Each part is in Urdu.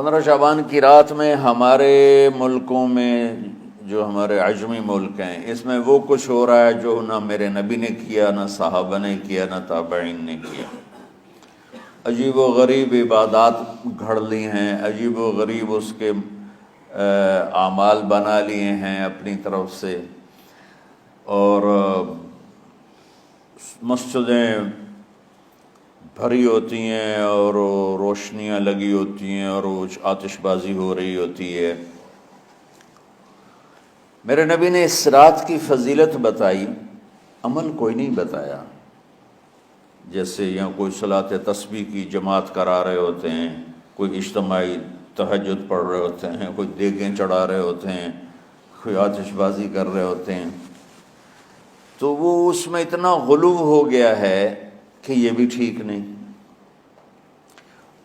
15 شعبان کی رات میں ہمارے ملکوں میں جو ہمارے عجمی ملک ہیں اس میں وہ کچھ ہو رہا ہے جو نہ میرے نبی نے کیا، نہ صحابہ نے کیا، نہ تابعین نے کیا۔ عجیب و غریب عبادات گھڑ لی ہیں، عجیب و غریب اس کے اعمال بنا لیے ہیں اپنی طرف سے، اور مسجدیں بھری ہوتی ہیں اور روشنیاں لگی ہوتی ہیں اور آتش بازی ہو رہی ہوتی ہے۔ میرے نبی نے اس رات کی فضیلت بتائی، عمل کوئی نہیں بتایا۔ جیسے یہاں کوئی صلاۃ تسبیح کی جماعت کرا رہے ہوتے ہیں، کوئی اجتماعی تہجد پڑھ رہے ہوتے ہیں، کوئی دیگیں چڑھا رہے ہوتے ہیں، کوئی آتش بازی کر رہے ہوتے ہیں، تو وہ اس میں اتنا غلو ہو گیا ہے کہ یہ بھی ٹھیک نہیں۔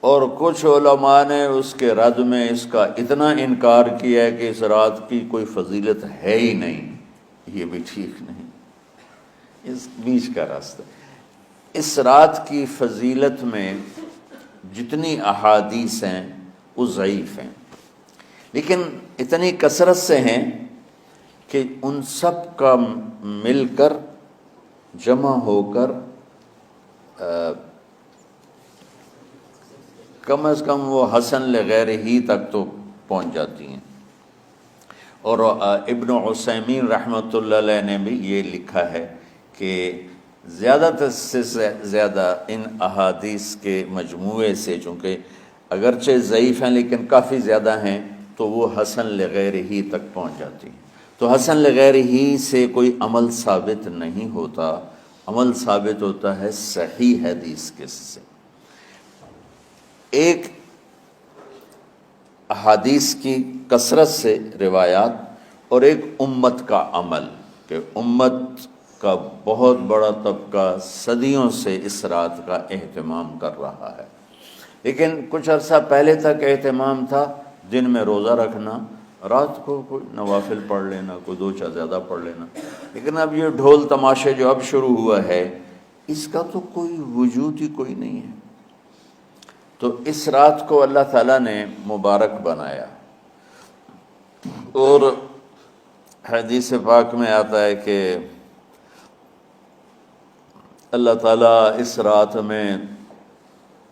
اور کچھ علماء نے اس کے رد میں اس کا اتنا انکار کیا ہے کہ اس رات کی کوئی فضیلت ہے ہی نہیں، یہ بھی ٹھیک نہیں۔ اس بیچ کا راستہ، اس رات کی فضیلت میں جتنی احادیث ہیں وہ ضعیف ہیں، لیکن اتنی کثرت سے ہیں کہ ان سب کا مل کر جمع ہو کر کم از کم وہ حسن لغیر ہی تک تو پہنچ جاتی ہیں۔ اور ابن عثیمین رحمۃ اللہ علیہ نے بھی یہ لکھا ہے کہ زیادہ سے زیادہ ان احادیث کے مجموعے سے، چونکہ اگرچہ ضعیف ہیں لیکن کافی زیادہ ہیں، تو وہ حسن لغیر ہی تک پہنچ جاتی ہیں۔ تو حسن لغیر ہی سے کوئی عمل ثابت نہیں ہوتا، عمل ثابت ہوتا ہے صحیح حدیث کے سے۔ ایک احادیث کی کثرت سے روایات، اور ایک امت کا عمل، کہ امت کا بہت بڑا طبقہ صدیوں سے اس رات کا اہتمام کر رہا ہے۔ لیکن کچھ عرصہ پہلے تک اہتمام تھا دن میں روزہ رکھنا، رات کو کوئی نوافل پڑھ لینا، کوئی 2 چا زیادہ پڑھ لینا، لیکن اب یہ ڈھول تماشے جو اب شروع ہوا ہے اس کا تو کوئی وجود ہی کوئی نہیں ہے۔ تو اس رات کو اللہ تعالیٰ نے مبارک بنایا، اور حدیث پاک میں آتا ہے کہ اللہ تعالیٰ اس رات میں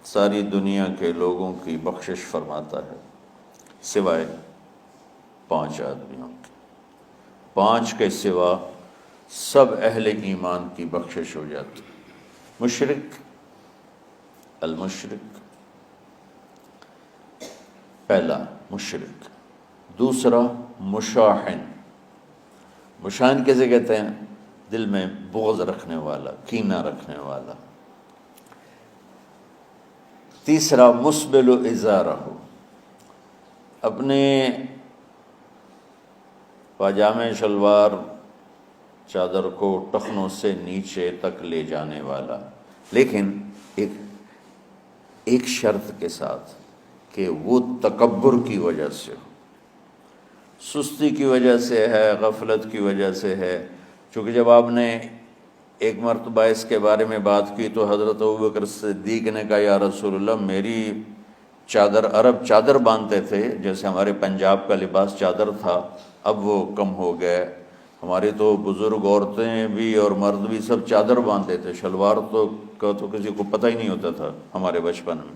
ساری دنیا کے لوگوں کی بخشش فرماتا ہے سوائے 5 آدمیوں کے۔ 5 کے سوا سب اہل ایمان کی بخشش ہو جاتی۔ مشرک، المشرک، پہلا مشرک، دوسرا مشاحن، مشاحن کیسے کہتے ہیں؟ دل میں بغض رکھنے والا، کینہ رکھنے والا۔ تیسرا مسبل ازارہ، اپنے پاجامے شلوار چادر کو ٹخنوں سے نیچے تک لے جانے والا، لیکن ایک شرط کے ساتھ کہ وہ تکبر کی وجہ سے ہو، سستی کی وجہ سے ہے، غفلت کی وجہ سے ہے۔ چونکہ جب آپ نے ایک مرتبہ اس کے بارے میں بات کی تو حضرت ابوبکر صدیق نے کہا یا رسول اللہ، میری چادر، عرب چادر باندھتے تھے جیسے ہمارے پنجاب کا لباس چادر تھا، اب وہ کم ہو گئے۔ ہماری تو بزرگ عورتیں بھی اور مرد بھی سب چادر باندھتے تھے، شلوار تو کسی کو پتہ ہی نہیں ہوتا تھا ہمارے بچپن میں۔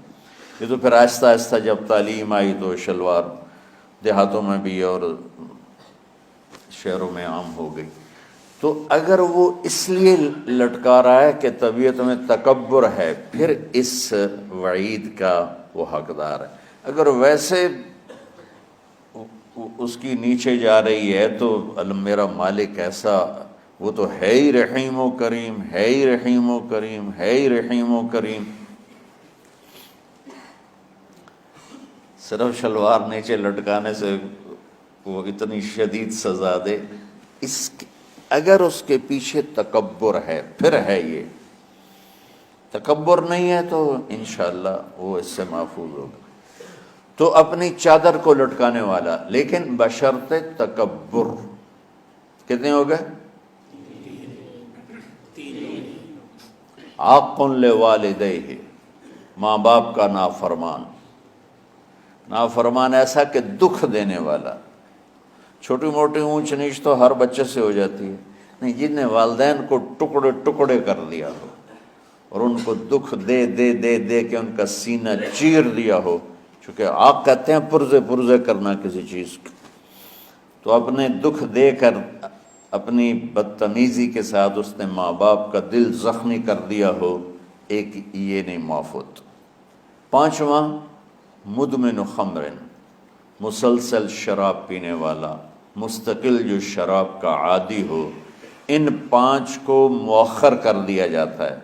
یہ تو پھر آہستہ آہستہ جب تعلیم آئی تو شلوار دیہاتوں میں بھی اور شہروں میں عام ہو گئی۔ تو اگر وہ اس لیے لٹکا رہا ہے کہ طبیعت میں تکبر ہے، پھر اس وعید کا وہ حقدار ہے۔ اگر ویسے اس کی نیچے جا رہی ہے تو میرا مالک ایسا، وہ تو ہے ہی رحیم و کریم، ہے ہی رحیم و کریم، ہے ہی رحیم و کریم، صرف شلوار نیچے لٹکانے سے وہ اتنی شدید سزا دے۔ اگر اس کے پیچھے تکبر ہے، پھر ہے، یہ تکبر نہیں ہے تو انشاءاللہ وہ اس سے محفوظ ہوگا۔ تو اپنی چادر کو لٹکانے والا، لیکن بشرط تکبر۔ کتنے ہو گئے؟ عاق لوالدیہ، ماں باپ کا نافرمان۔ نافرمان ایسا کہ دکھ دینے والا. چھوٹی موٹی اونچ نیچ تو ہر بچے سے ہو جاتی ہے، نہیں، جن نے والدین کو ٹکڑے ٹکڑے کر دیا ہو اور ان کو دکھ دے دے دے دے کے ان کا سینہ چیر دیا ہو. چونکہ آپ کہتے ہیں پرزے پرزے کرنا کسی چیز کو، تو اپنے دکھ دے کر اپنی بدتمیزی کے ساتھ اس نے ماں باپ کا دل زخمی کر دیا ہو، ایک یہ نہیں معاف ہوتا. پانچواں، مدمن خمر، مسلسل شراب پینے والا، مستقل جو شراب کا عادی ہو. ان پانچ کو مؤخر کر دیا جاتا ہے.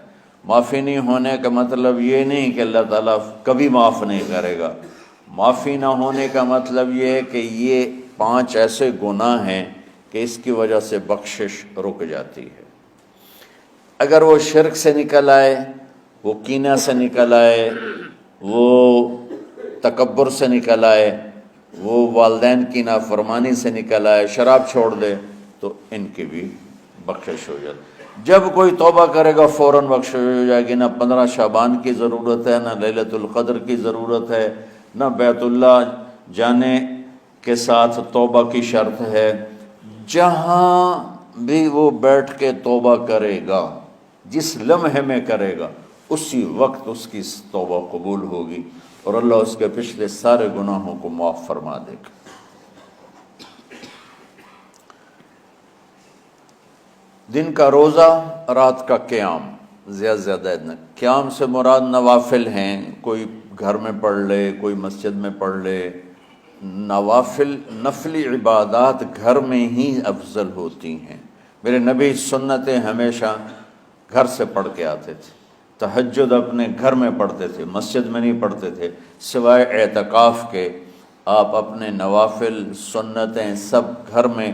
معافی نہیں ہونے کا مطلب یہ نہیں کہ اللہ تعالیٰ کبھی معاف نہیں کرے گا. معافی نہ ہونے کا مطلب یہ ہے کہ یہ پانچ ایسے گناہ ہیں کہ اس کی وجہ سے بخشش رک جاتی ہے. اگر وہ شرک سے نکل آئے، وہ کینہ سے نکل آئے، وہ تکبر سے نکل آئے، وہ والدین کی نافرمانی سے نکل آئے، شراب چھوڑ دے، تو ان کی بھی بخشش ہو جاتی. جب کوئی توبہ کرے گا فوراً بخشش ہو جائے گی. نہ 15 شعبان کی ضرورت ہے، نہ لیلۃ القدر کی ضرورت ہے، نہ بیت اللہ جانے کے ساتھ توبہ کی شرط ہے. جہاں بھی وہ بیٹھ کے توبہ کرے گا، جس لمحے میں کرے گا، اسی وقت اس کی توبہ قبول ہوگی اور اللہ اس کے پچھلے سارے گناہوں کو معاف فرما دے گا. دن کا روزہ، رات کا قیام، زیادہ زیادہ قیام سے مراد نوافل ہیں. کوئی گھر میں پڑھ لے، کوئی مسجد میں پڑھ لے. نوافل، نفلی عبادات گھر میں ہی افضل ہوتی ہیں. میرے نبی سنتیں ہمیشہ گھر سے پڑھ کے آتے تھے. تہجد اپنے گھر میں پڑھتے تھے، مسجد میں نہیں پڑھتے تھے. سوائے اعتکاف کے آپ اپنے نوافل سنتیں سب گھر میں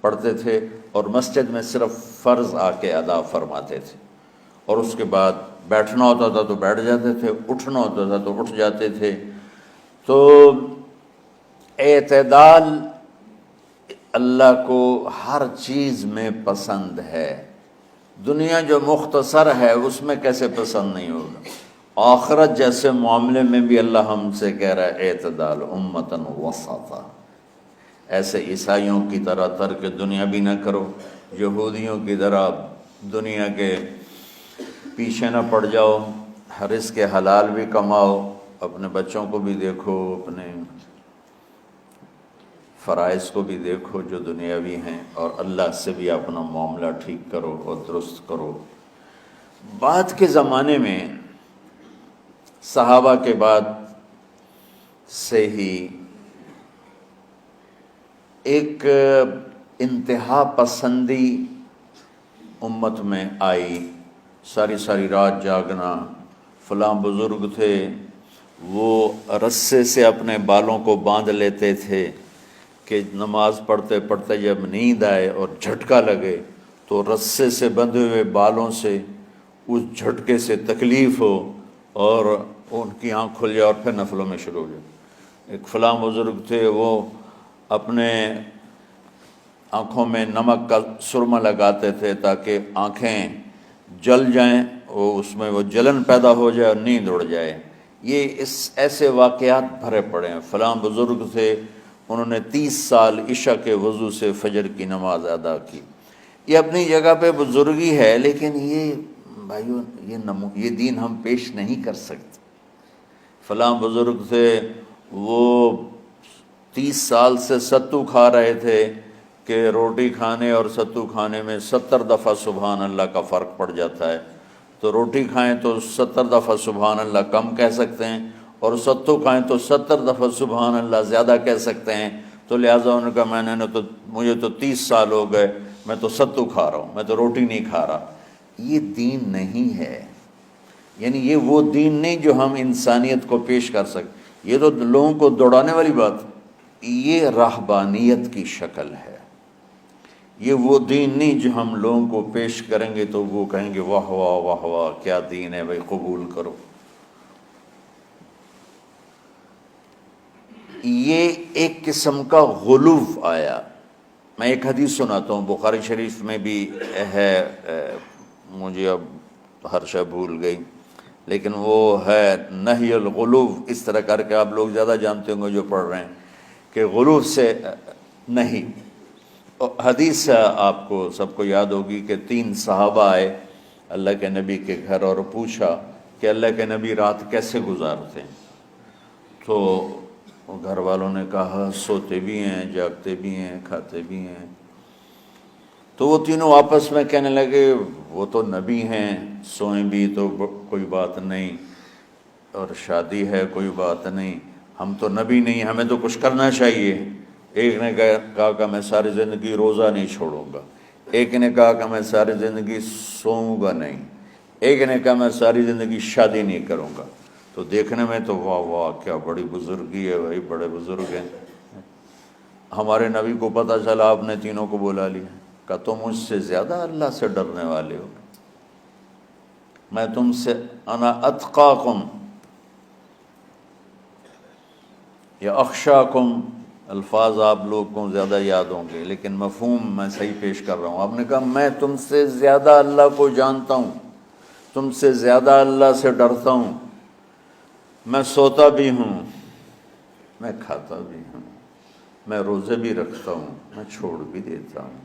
پڑھتے تھے اور مسجد میں صرف فرض آ کے ادا فرماتے تھے. اور اس کے بعد بیٹھنا ہوتا تھا تو بیٹھ جاتے تھے، اٹھنا ہوتا تھا تو اٹھ جاتے تھے. تو اعتدال اللہ کو ہر چیز میں پسند ہے. دنیا جو مختصر ہے اس میں کیسے پسند نہیں ہوگا؟ آخرت جیسے معاملے میں بھی اللہ ہم سے کہہ رہا ہے اعتدال، امتن وسطا. ایسے عیسائیوں کی طرح ترک دنیا بھی نہ کرو، یہودیوں کی طرح دنیا کے پیچھے نہ پڑ جاؤ. رزق حلال بھی کماؤ، اپنے بچوں کو بھی دیکھو، اپنے فرائض کو بھی دیکھو جو دنیاوی ہیں، اور اللہ سے بھی اپنا معاملہ ٹھیک کرو اور درست کرو. بعد کے زمانے میں صحابہ کے بعد سے ہی ایک انتہا پسندی امت میں آئی. ساری ساری رات جاگنا. فلاں بزرگ تھے، وہ رسے سے اپنے بالوں کو باندھ لیتے تھے کہ نماز پڑھتے پڑھتے جب نیند آئے اور جھٹکا لگے تو رسے سے بندھے ہوئے بالوں سے اس جھٹکے سے تکلیف ہو اور ان کی آنکھ کھل جائے اور پھر نفلوں میں شروع ہو جائے. ایک فلاں بزرگ تھے، وہ اپنے آنکھوں میں نمک کا سرمہ لگاتے تھے تاکہ آنکھیں جل جائیں، اس میں وہ جلن پیدا ہو جائے اور نیند اڑ جائے. یہ ایسے واقعات بھرے پڑے ہیں. فلاں بزرگ تھے، انہوں نے 30 سال عشاء کے وضو سے فجر کی نماز ادا کی. یہ اپنی جگہ پہ بزرگی ہے، لیکن یہ بھائیو یہ دین ہم پیش نہیں کر سکتے. فلاں بزرگ تھے، وہ 30 سال سے ستو کھا رہے تھے کہ روٹی کھانے اور ستو کھانے میں 70 دفعہ سبحان اللہ کا فرق پڑ جاتا ہے. تو روٹی کھائیں تو 70 دفعہ سبحان اللہ کم کہہ سکتے ہیں، اور ستو کھائیں تو 70 دفعہ سبحان اللہ زیادہ کہہ سکتے ہیں. تو لہٰذا انہوں نے کہا مجھے تو 30 سال ہو گئے، میں تو ستو کھا رہا ہوں، میں تو روٹی نہیں کھا رہا. یہ دین نہیں ہے. یعنی یہ وہ دین نہیں جو ہم انسانیت کو پیش کر سکیں. یہ تو لوگوں کو دوڑانے والی بات. یہ راہبانیت کی شکل ہے. یہ وہ دین نہیں جو ہم لوگوں کو پیش کریں گے تو وہ کہیں گے واہ واہ واہ واہ کیا دین ہے بھائی، قبول کرو. یہ ایک قسم کا غلو آیا. میں ایک حدیث سناتا ہوں، بخاری شریف میں بھی ہے، مجھے اب ہر شے بھول گئی. لیکن وہ ہے نہی الغلو، اس طرح کر کے آپ لوگ زیادہ جانتے ہوں گے جو پڑھ رہے ہیں کہ غلو سے نہیں۔ حدیث آپ کو سب کو یاد ہوگی کہ 3 صحابہ آئے اللہ کے نبی کے گھر اور پوچھا کہ اللہ کے نبی رات کیسے گزارتے ہیں؟ تو گھر والوں نے کہا سوتے بھی ہیں، جاگتے بھی ہیں، کھاتے بھی ہیں۔ تو وہ تینوں آپس میں کہنے لگے وہ تو نبی ہیں، سوئیں بھی تو کوئی بات نہیں، اور شادی ہے کوئی بات نہیں، ہم تو نبی نہیں، ہمیں تو کچھ کرنا چاہیے۔ ایک نے کہا کہ میں ساری زندگی روزہ نہیں چھوڑوں گا، ایک نے کہا کہ میں ساری زندگی سوؤں گا نہیں، ایک نے کہا میں ساری زندگی شادی نہیں کروں گا۔ تو دیکھنے میں تو واہ واہ کیا بڑی بزرگی ہے بھائی، بڑے بزرگ ہیں۔ ہمارے نبی کو پتہ چلا آپ نے تینوں کو بلا لیا، کہ تم مجھ سے زیادہ اللہ سے ڈرنے والے ہو، میں تم سے انا اتقاکم یا اخشاکم، الفاظ آپ لوگ کو زیادہ یاد ہوں گے لیکن مفہوم میں صحیح پیش کر رہا ہوں۔ آپ نے کہا میں تم سے زیادہ اللہ کو جانتا ہوں، تم سے زیادہ اللہ سے ڈرتا ہوں، میں سوتا بھی ہوں، میں کھاتا بھی ہوں، میں روزے بھی رکھتا ہوں، میں چھوڑ بھی دیتا ہوں،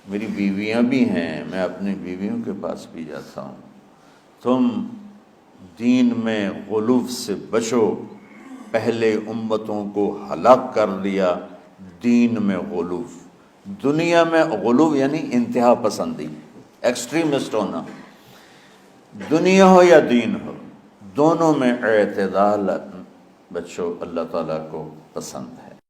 میری بیویاں بھی ہیں، میں اپنی بیویوں کے پاس بھی جاتا ہوں۔ تم دین میں غلو سے بچو، پہلے امتوں کو ہلاک کر دیا دین میں غلو۔ دنیا میں غلو یعنی انتہا پسندی، ایکسٹریمسٹ ہونا، دنیا ہو یا دین ہو دونوں میں اعتدال بچو، اللہ تعالیٰ کو پسند ہے۔